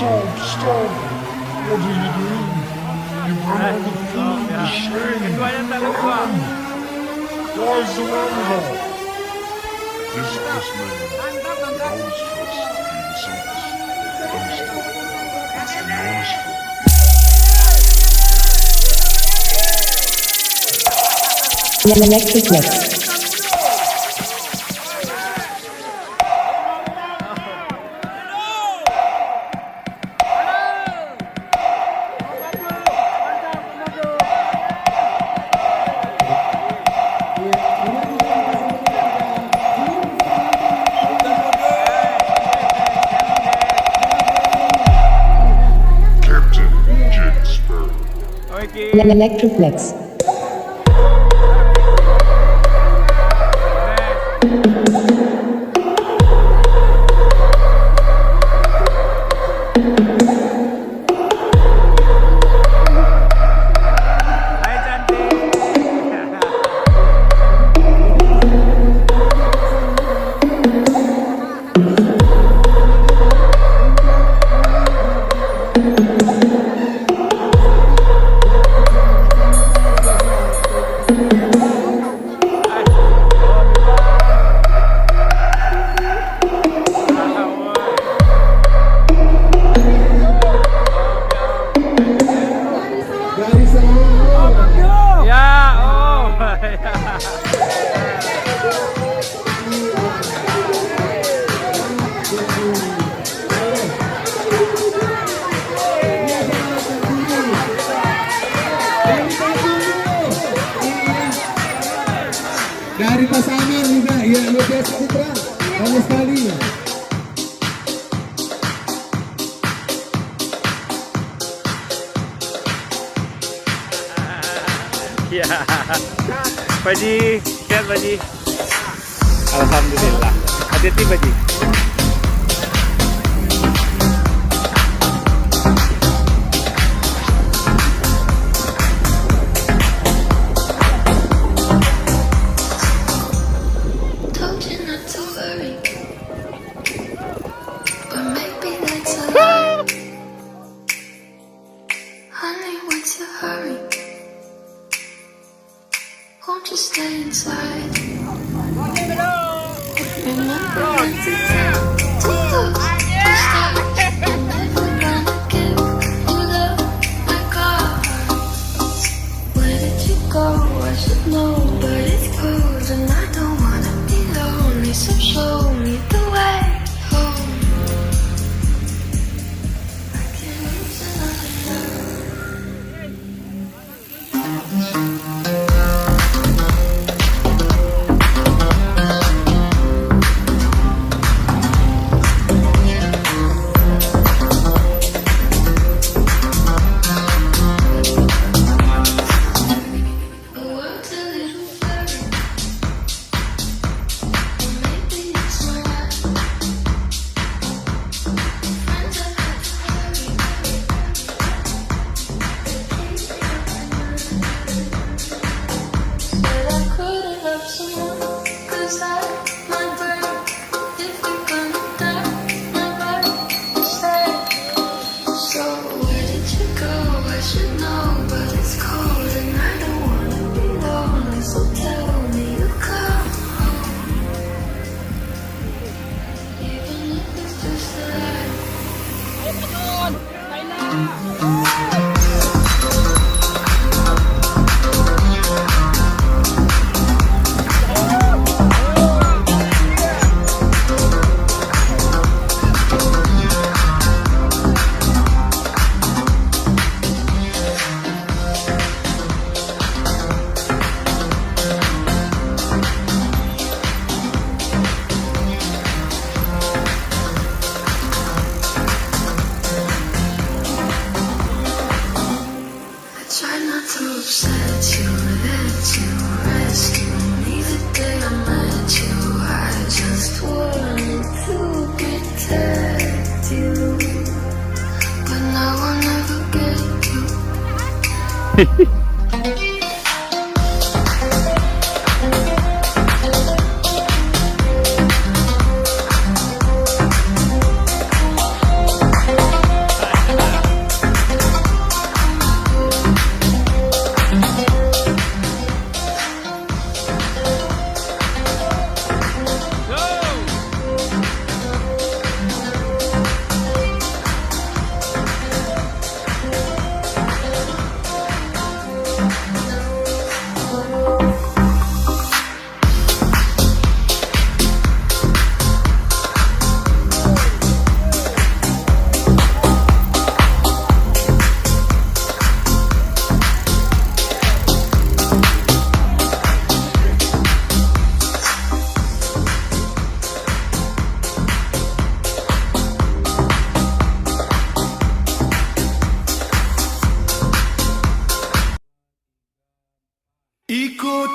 stop. What are you doing? You brought all the food, the shame. Come. Why is the world off? This man, I always trust the innocent. Understood. It's the honest one. Electric Mix. Captain Jack Sparrow. Electric Mix. Dari pasangan juga, ya luar biasa Citra, banyak sekali. Ya, Pak Ji, sehat Pak Ji. Alhamdulillah. Hati-hati Pak Ji. Told you not to worry, but maybe that's a lie. Honey, what's your hurry? Won't you stay inside? Remember when to tell, to lose, to start. I'm never gonna give you love like ours. Where did you go? I should know, but it's closed and I don't wanna be lonely. So show me the way home. I can't lose another love. The world's a little blurry. Maybe it's my life. Friends have had to hurry. Said I couldn't love someone, 'cause I might break. If you're gonna die, my body will stay. So where did you go? I should know, but it's cold and I don't wanna be lonely. So tell me you come home, even if it's just a lie. I try not to upset you, let you rescue me the day I met you. I just wanted to protect you, but now I'll never get you.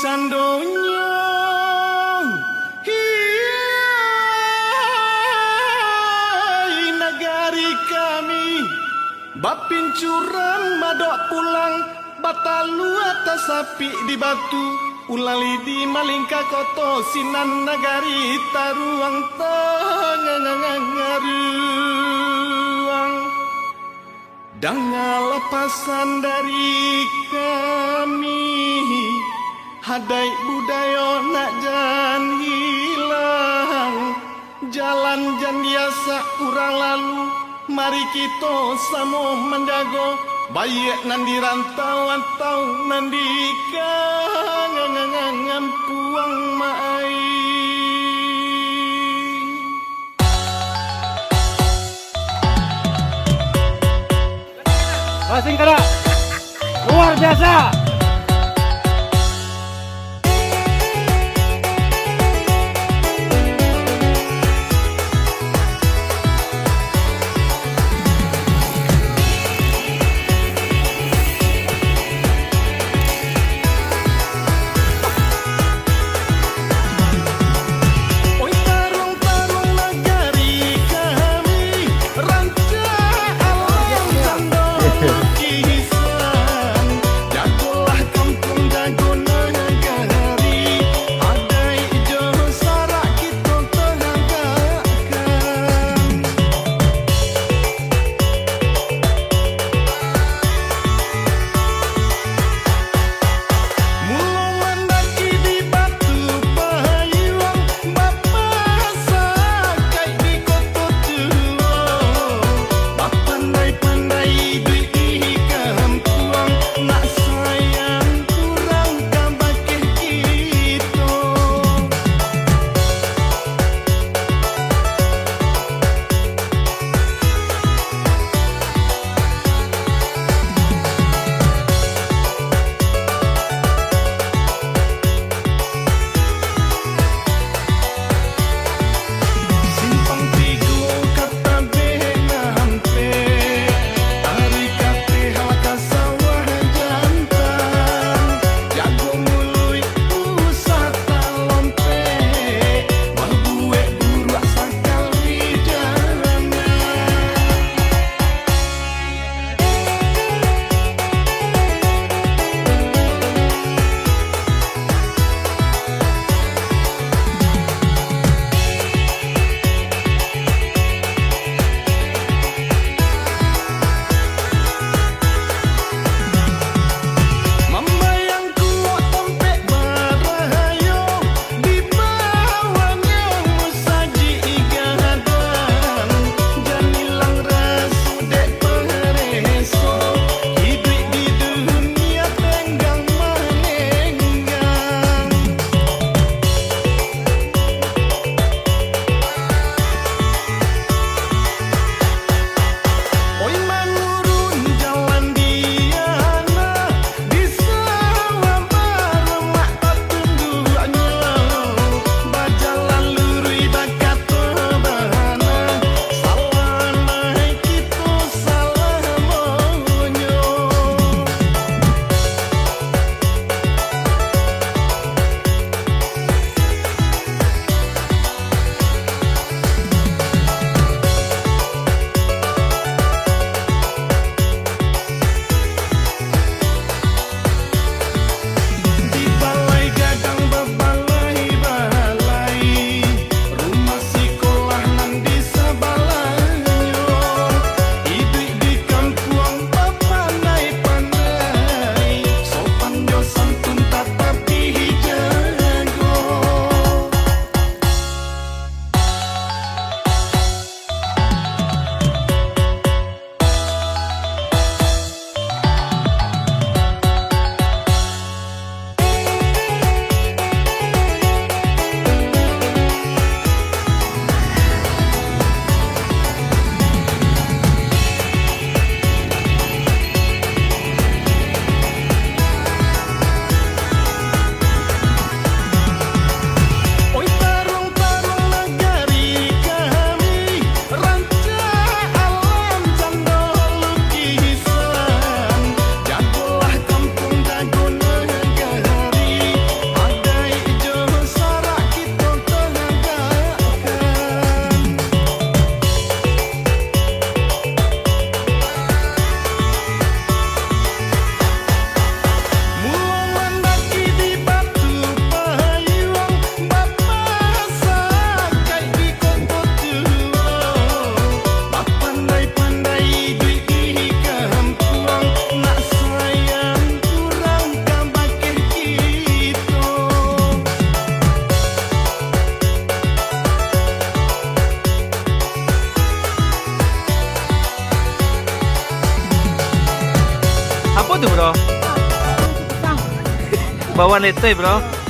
candonya hiai negari kami bapincuran madok pulang batalu atas sapi di batu ulali di malingka koto sinan nagari taruang tangangaruang dengan lepasan dari kami hadai budaya nak jan hilang jalan jan biasa kurang lalu mari kita sama menjago baik nandi rantau atau nandi kangen puang mai Singkara luar biasa. Jago bawa nete bro.